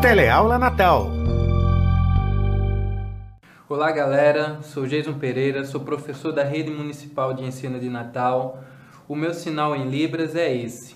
Teleaula Natal. Olá galera, sou Jason Pereira, sou professor da Rede Municipal de Ensino de Natal. O meu sinal em Libras é esse.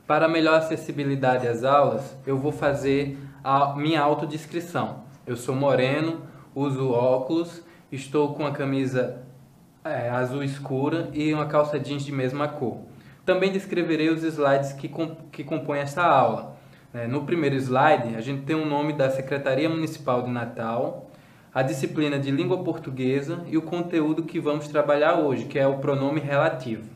Para melhor acessibilidade às aulas, eu vou fazer a minha autodescrição. Eu sou moreno, uso óculos, estou com a camisa azul escura e uma calça jeans de mesma cor. Também descreverei os slides que compõem essa aula. No primeiro slide, a gente tem o nome da Secretaria Municipal de Natal, a disciplina de língua portuguesa e o conteúdo que vamos trabalhar hoje, que é o pronome relativo.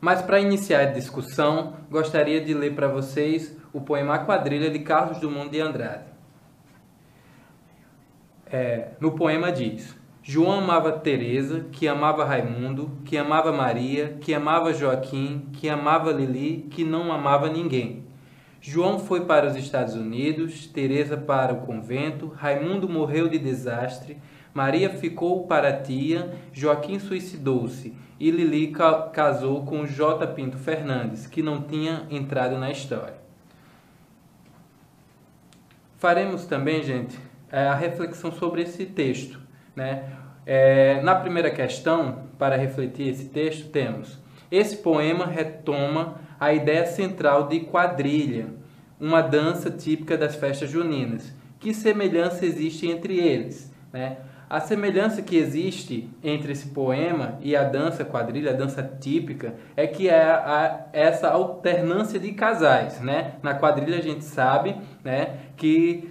Mas para iniciar a discussão, gostaria de ler para vocês o poema A Quadrilha de Carlos Drummond de Andrade. No poema diz: João amava Teresa, que amava Raimundo, que amava Maria, que amava Joaquim, que amava Lili, que não amava ninguém. João foi para os Estados Unidos, Teresa para o convento, Raimundo morreu de desastre, Maria ficou para a tia, Joaquim suicidou-se e Lili casou com J. Pinto Fernandes, que não tinha entrado na história. Faremos também, gente, a reflexão sobre esse texto. Na primeira questão, para refletir esse texto, temos: esse poema retoma a ideia central de quadrilha, uma dança típica das festas juninas. Que semelhança existe entre eles? A semelhança que existe entre esse poema e a dança quadrilha, a dança típica, é que é essa alternância de casais. Na quadrilha a gente sabe que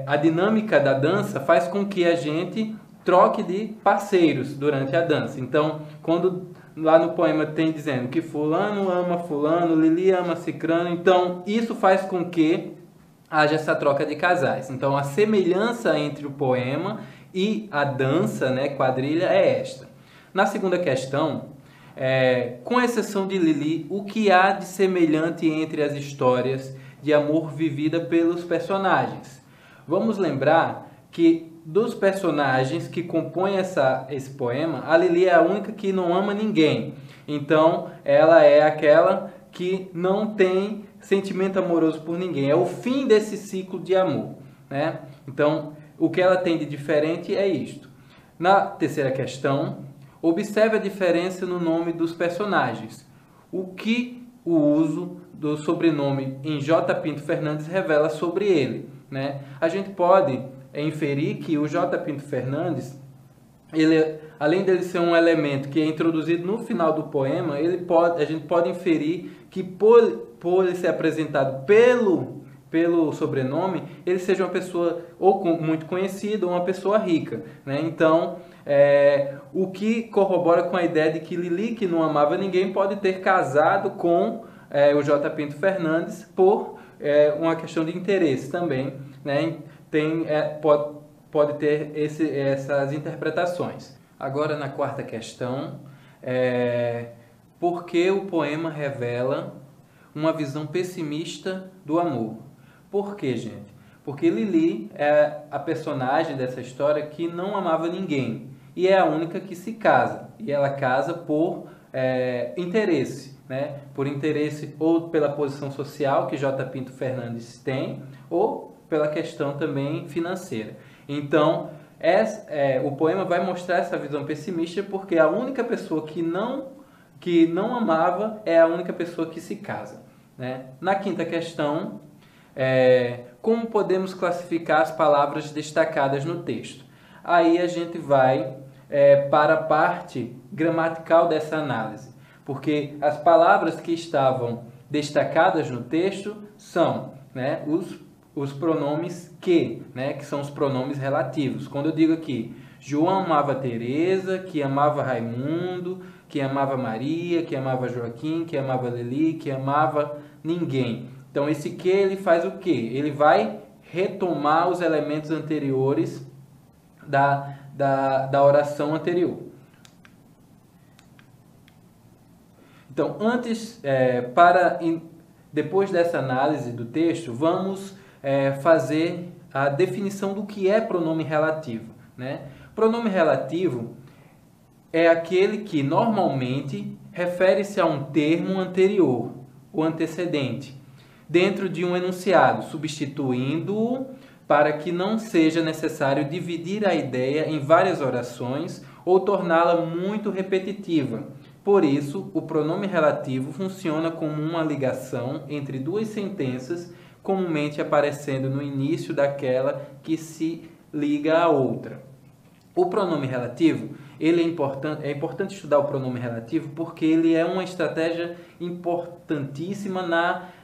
a dinâmica da dança faz com que a gente troque de parceiros durante a dança. Então, quando lá no poema tem dizendo que fulano ama fulano, Lili ama cicrano, então isso faz com que haja essa troca de casais. Então, a semelhança entre o poema e a dança, quadrilha, é esta. Na segunda questão, com exceção de Lili, o que há de semelhante entre as histórias de amor vivida pelos personagens? Vamos lembrar que dos personagens que compõem esse poema, a Lili é a única que não ama ninguém. Então, ela é aquela que não tem sentimento amoroso por ninguém. É o fim desse ciclo de amor. Então, o que ela tem de diferente é isto. Na terceira questão, observe a diferença no nome dos personagens. O que o uso do sobrenome em J. Pinto Fernandes revela sobre ele? A gente pode inferir que o J. Pinto Fernandes, além dele ser um elemento que é introduzido no final do poema, a gente pode inferir que por ele ser apresentado pelo sobrenome, ele seja uma pessoa ou muito conhecida ou uma pessoa rica. Então, o que corrobora com a ideia de que Lili, que não amava ninguém, pode ter casado com o J. Pinto Fernandes por uma questão de interesse também. Pode ter essas interpretações. Agora, na quarta questão, por que o poema revela uma visão pessimista do amor? Por quê, gente? Porque Lili é a personagem dessa história que não amava ninguém e é a única que se casa. E ela casa por interesse, por interesse ou pela posição social que J. Pinto Fernandes tem, ou pela questão também financeira. Então, o poema vai mostrar essa visão pessimista porque a única pessoa que não amava é a única pessoa que se casa. Na quinta questão, como podemos classificar as palavras destacadas no texto? Aí a gente vai para a parte gramatical dessa análise, porque as palavras que estavam destacadas no texto são os pronomes que são os pronomes relativos. Quando eu digo aqui, João amava Teresa, que amava Raimundo, que amava Maria, que amava Joaquim, que amava Lili, que amava ninguém. Então, esse que ele faz o quê? Ele vai retomar os elementos anteriores da oração anterior. Então, depois dessa análise do texto, vamos fazer a definição do que é pronome relativo. Pronome relativo é aquele que normalmente refere-se a um termo anterior, o antecedente, dentro de um enunciado, substituindo-o para que não seja necessário dividir a ideia em várias orações ou torná-la muito repetitiva. Por isso, o pronome relativo funciona como uma ligação entre duas sentenças, comumente aparecendo no início daquela que se liga à outra. O pronome relativo, é importante estudar o pronome relativo porque ele é uma estratégia importantíssima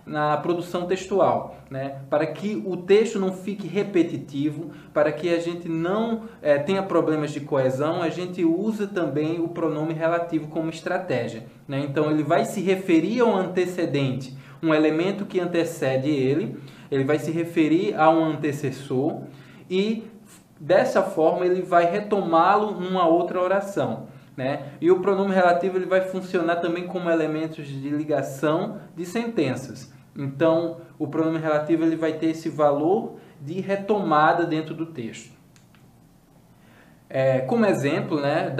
na produção textual, né? Para que o texto não fique repetitivo, para que a gente não tenha problemas de coesão, a gente usa também o pronome relativo como estratégia, né? Então ele vai se referir ao antecedente, um elemento que antecede ele vai se referir a um antecessor e dessa forma ele vai retomá-lo numa outra oração, né? E o pronome relativo ele vai funcionar também como elementos de ligação de sentenças. Então, o pronome relativo ele vai ter esse valor de retomada dentro do texto. Como exemplo, né,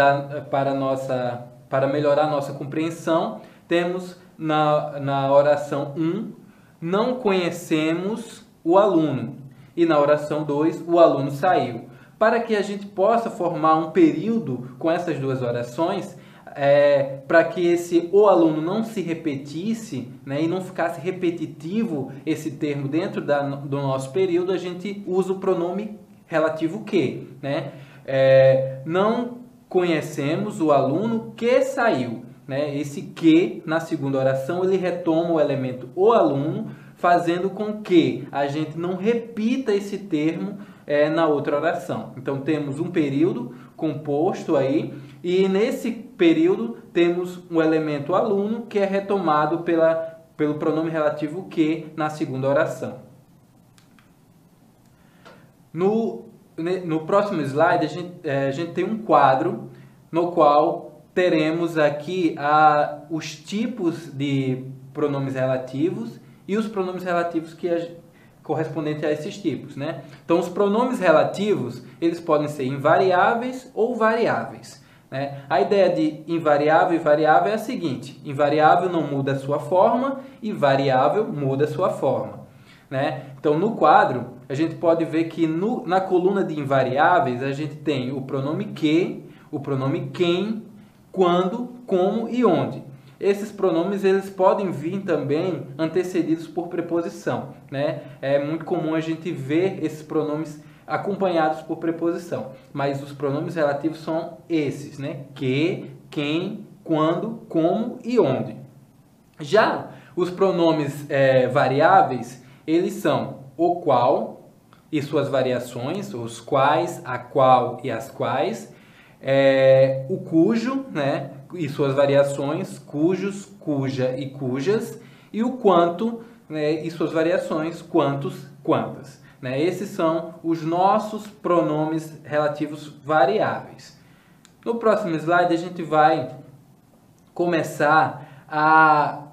para melhorar a nossa compreensão, temos na oração 1, não conhecemos o aluno. E na oração 2, o aluno saiu. Para que a gente possa formar um período com essas duas orações, para que o aluno não se repetisse, né, e não ficasse repetitivo esse termo dentro do nosso período, a gente usa o pronome relativo que, né? Não conhecemos o aluno que saiu, né? Esse que, na segunda oração, ele retoma o elemento o aluno, fazendo com que a gente não repita esse termo na outra oração. Então, temos um período composto aí, e nesse período temos um elemento aluno que é retomado pelo pronome relativo que na segunda oração. No próximo slide, a gente tem um quadro no qual teremos aqui os tipos de pronomes relativos e os pronomes relativos correspondentes a esses tipos, né? Então, os pronomes relativos, eles podem ser invariáveis ou variáveis, né? A ideia de invariável e variável é a seguinte: invariável não muda a sua forma e variável muda a sua forma, né? Então, no quadro, a gente pode ver que na coluna de invariáveis, a gente tem o pronome que, o pronome quem, quando, como e onde. Esses pronomes eles podem vir também antecedidos por preposição, né? É muito comum a gente ver esses pronomes acompanhados por preposição, mas os pronomes relativos são esses, né? Que, quem, quando, como e onde. Já os pronomes variáveis, eles são o qual e suas variações, os quais, a qual e as quais, o cujo, né? E suas variações, cujos, cuja e cujas, e o quanto, né, e suas variações, quantos, quantas, né? Esses são os nossos pronomes relativos variáveis. No próximo slide a gente vai começar a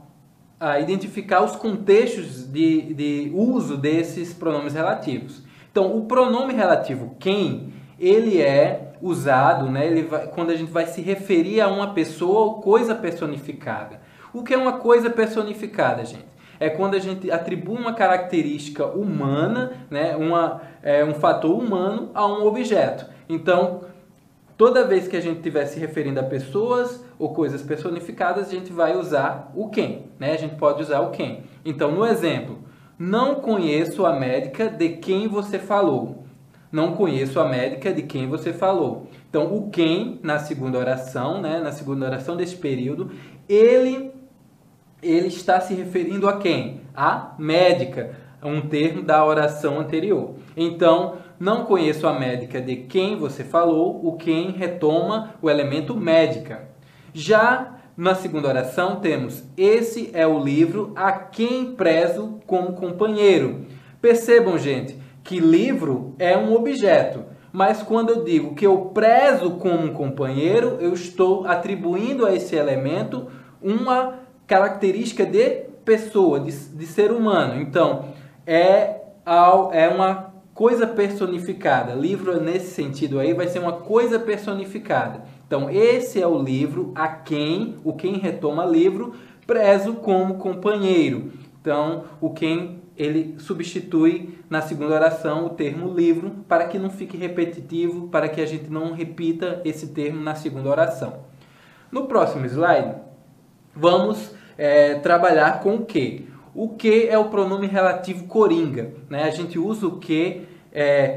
identificar os contextos de uso desses pronomes relativos. Então, o pronome relativo quem, ele é usado, né, quando a gente vai se referir a uma pessoa ou coisa personificada. O que é uma coisa personificada, gente? É quando a gente atribui uma característica humana, né, um fator humano a um objeto. Então, toda vez que a gente estiver se referindo a pessoas ou coisas personificadas, a gente vai usar o quem, né? A gente pode usar o quem. Então, no exemplo, não conheço a médica de quem você falou. Não conheço a médica de quem você falou. Então, o quem, na segunda oração, né, na segunda oração desse período, ele está se referindo a quem? A médica, um termo da oração anterior. Então, não conheço a médica de quem você falou, o quem retoma o elemento médica. Já na segunda oração temos, esse é o livro a quem prezo como companheiro. Percebam, gente, que livro é um objeto, mas quando eu digo que eu prezo como um companheiro, eu estou atribuindo a esse elemento uma característica de pessoa, de ser humano. Então, é uma coisa personificada. Livro, nesse sentido aí, vai ser uma coisa personificada. Então, esse é o livro a quem, o quem retoma livro, prezo como companheiro. Então, o quem ele substitui na segunda oração o termo livro para que não fique repetitivo, para que a gente não repita esse termo na segunda oração. No próximo slide, vamos trabalhar com o que. O que é o pronome relativo coringa, né? A gente usa o que,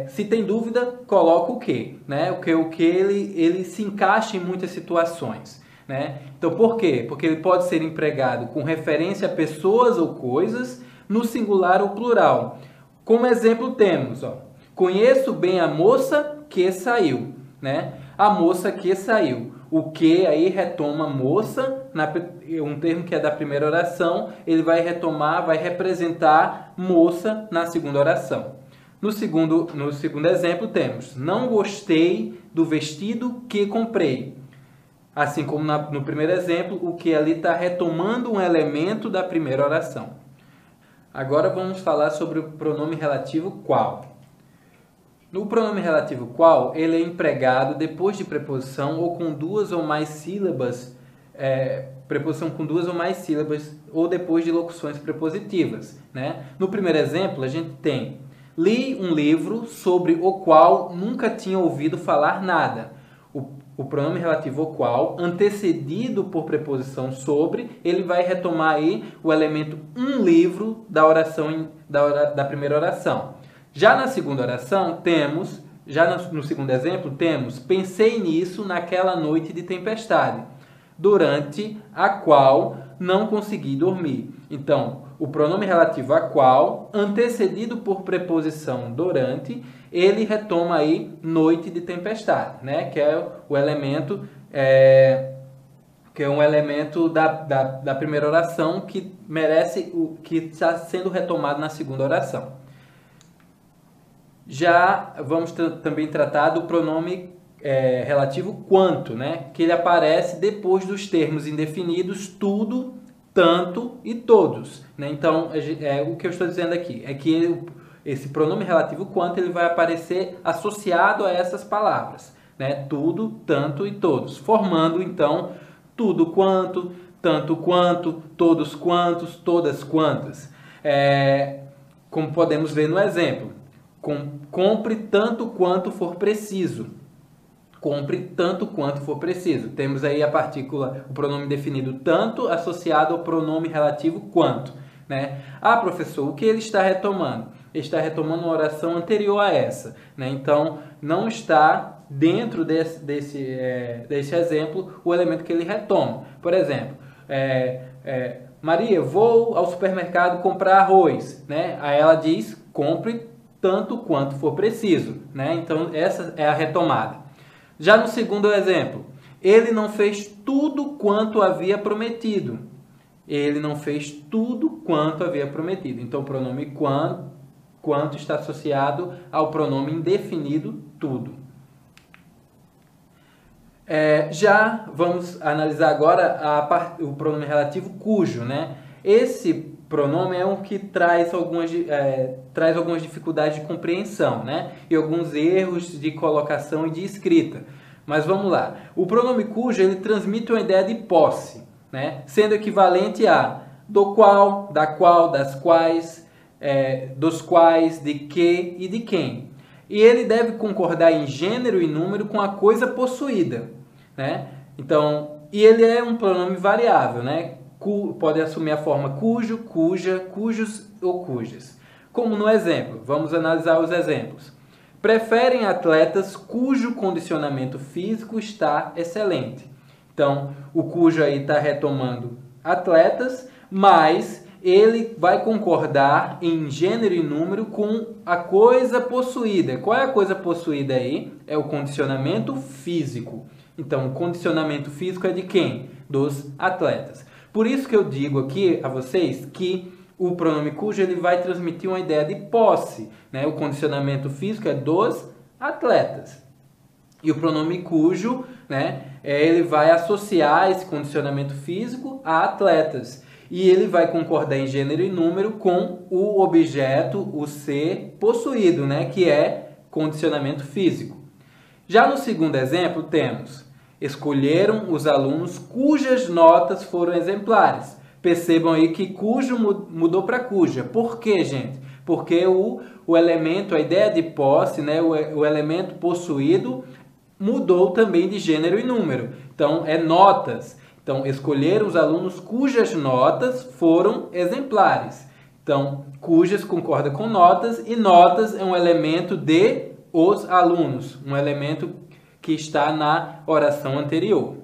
se tem dúvida, coloca o que, né? O que ele se encaixa em muitas situações, né? Então, por quê? Porque ele pode ser empregado com referência a pessoas ou coisas, no singular ou plural. Como exemplo temos, conheço bem a moça que saiu, né? A moça que saiu. O que aí retoma moça, um termo que é da primeira oração, ele vai retomar, vai representar moça na segunda oração. No segundo exemplo temos, não gostei do vestido que comprei. Assim como no primeiro exemplo, o que ali está retomando um elemento da primeira oração. Agora vamos falar sobre o pronome relativo qual. No pronome relativo qual, ele é empregado depois de preposição ou com duas ou mais sílabas, preposição com duas ou mais sílabas, ou depois de locuções prepositivas, né? No primeiro exemplo, a gente tem, li um livro sobre o qual nunca tinha ouvido falar nada. O pronome relativo ao qual, antecedido por preposição sobre, ele vai retomar aí o elemento um livro da oração da primeira oração. Já na segunda oração, no segundo exemplo, temos pensei nisso naquela noite de tempestade, durante a qual não consegui dormir. Então, o pronome relativo a qual, antecedido por preposição durante, ele retoma aí noite de tempestade, né? Que é o elemento um elemento da primeira oração que merece que está sendo retomado na segunda oração. Já vamos também tratar do pronome relativo quanto, né? Que ele aparece depois dos termos indefinidos tudo, tanto e todos, né? Então, o que eu estou dizendo aqui é que esse pronome relativo quanto ele vai aparecer associado a essas palavras, né? Tudo, tanto e todos, formando então tudo quanto, tanto quanto, todos quantos, todas quantas. Como podemos ver no exemplo, compre tanto quanto for preciso. Compre tanto quanto for preciso. Temos aí a partícula, o pronome definido tanto associado ao pronome relativo quanto, né? Ah, professor, o que ele está retomando? Ele está retomando uma oração anterior a essa, né? Então, não está dentro desse exemplo o elemento que ele retoma. Por exemplo, Maria, vou ao supermercado comprar arroz, né? Aí ela diz, compre tanto quanto for preciso, né? Então, essa é a retomada. Já no segundo exemplo, ele não fez tudo quanto havia prometido. Ele não fez tudo quanto havia prometido. Então, o pronome quanto está associado ao pronome indefinido tudo. Já vamos analisar agora o pronome relativo cujo, né? Esse pronome é um que traz algumas dificuldades de compreensão, né? E alguns erros de colocação e de escrita. Mas vamos lá. O pronome cujo ele transmite uma ideia de posse, né? Sendo equivalente a do qual, da qual, das quais, dos quais, de que e de quem. E ele deve concordar em gênero e número com a coisa possuída, né? Então, e ele é um pronome variável, né? Pode assumir a forma cujo, cuja, cujos ou cujas. Como no exemplo, vamos analisar os exemplos. Preferem atletas cujo condicionamento físico está excelente. Então, o cujo aí está retomando atletas, mas ele vai concordar em gênero e número com a coisa possuída. Qual é a coisa possuída aí? É o condicionamento físico. Então, o condicionamento físico é de quem? Dos atletas. Por isso que eu digo aqui a vocês que o pronome cujo ele vai transmitir uma ideia de posse, né? O condicionamento físico é dos atletas. E o pronome cujo, né, ele vai associar esse condicionamento físico a atletas. E ele vai concordar em gênero e número com o objeto, o ser possuído, né, que é condicionamento físico. Já no segundo exemplo temos: escolheram os alunos cujas notas foram exemplares. Percebam aí que cujo mudou para cuja. Por quê, gente? Porque o elemento, a ideia de posse, né, o elemento possuído mudou também de gênero e número. Então, é notas. Então, escolher os alunos cujas notas foram exemplares. Então, cujas concorda com notas e notas é um elemento de os alunos, um elemento que está na oração anterior.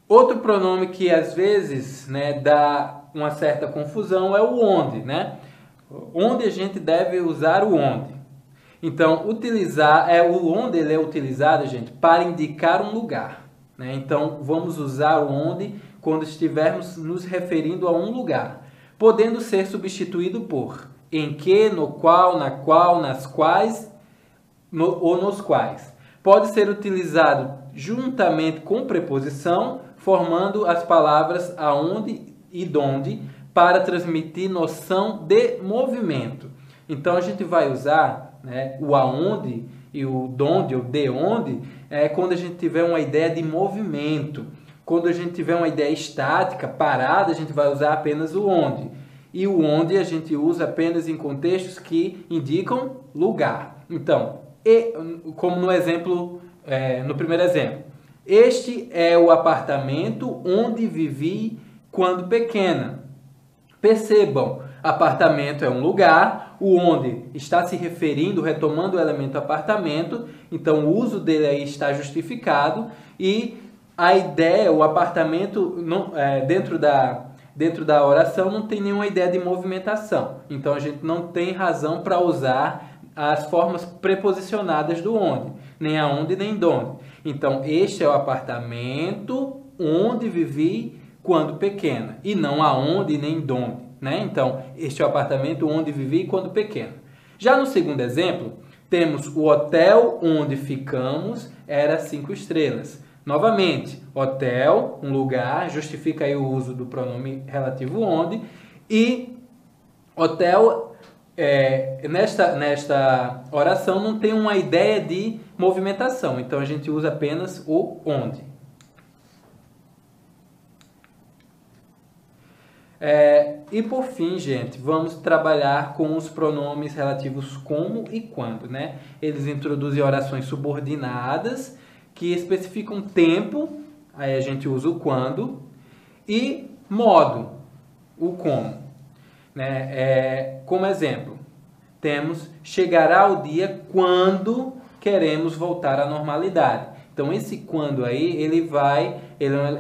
Outro pronome que às vezes, né, dá uma certa confusão é o onde, né? Onde a gente deve usar o onde. Então, o onde ele é utilizado, gente, para indicar um lugar, né? Então, vamos usar o onde quando estivermos nos referindo a um lugar, podendo ser substituído por em que, no qual, na qual, nas quais ou nos quais. Pode ser utilizado juntamente com preposição, formando as palavras aonde e donde para transmitir noção de movimento. Então a gente vai usar, né, o aonde e o donde ou de onde quando a gente tiver uma ideia de movimento. Quando a gente tiver uma ideia estática, parada, a gente vai usar apenas o onde. E o onde a gente usa apenas em contextos que indicam lugar. Então, como no exemplo, no primeiro exemplo, este é o apartamento onde vivi quando pequena. Percebam, apartamento é um lugar, o onde está se referindo, retomando o elemento apartamento, então o uso dele aí está justificado e a ideia, o apartamento dentro da oração não tem nenhuma ideia de movimentação, então a gente não tem razão para usar as formas preposicionadas do onde, nem aonde nem donde. Então, este é o apartamento onde vivi quando pequena, e não aonde nem donde, né? Então, este é o apartamento onde vivi quando pequena. Já no segundo exemplo, temos o hotel onde ficamos era 5 estrelas. Novamente, hotel, um lugar, justifica aí o uso do pronome relativo onde, e hotel nesta oração não tem uma ideia de movimentação, então a gente usa apenas o onde. E por fim, gente, vamos trabalhar com os pronomes relativos como e quando, né? Eles introduzem orações subordinadas que especificam tempo, aí a gente usa o quando, e modo, o como. Né? Como exemplo, temos chegará o dia quando queremos voltar à normalidade. Então, esse quando aí, ele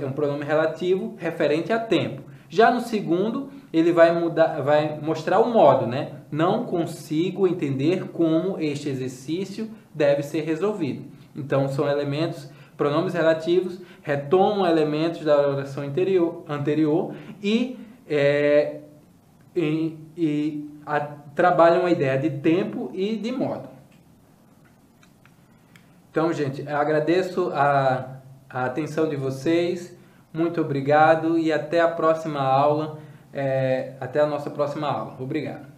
é um pronome relativo referente a tempo. Já no segundo, ele vai mostrar o modo, né? Não consigo entender como este exercício deve ser resolvido. Então, são pronomes relativos, retomam elementos da oração anterior e trabalham a ideia de tempo e de modo. Então, gente, eu agradeço a atenção de vocês, muito obrigado e até a próxima aula, até a nossa próxima aula. Obrigado.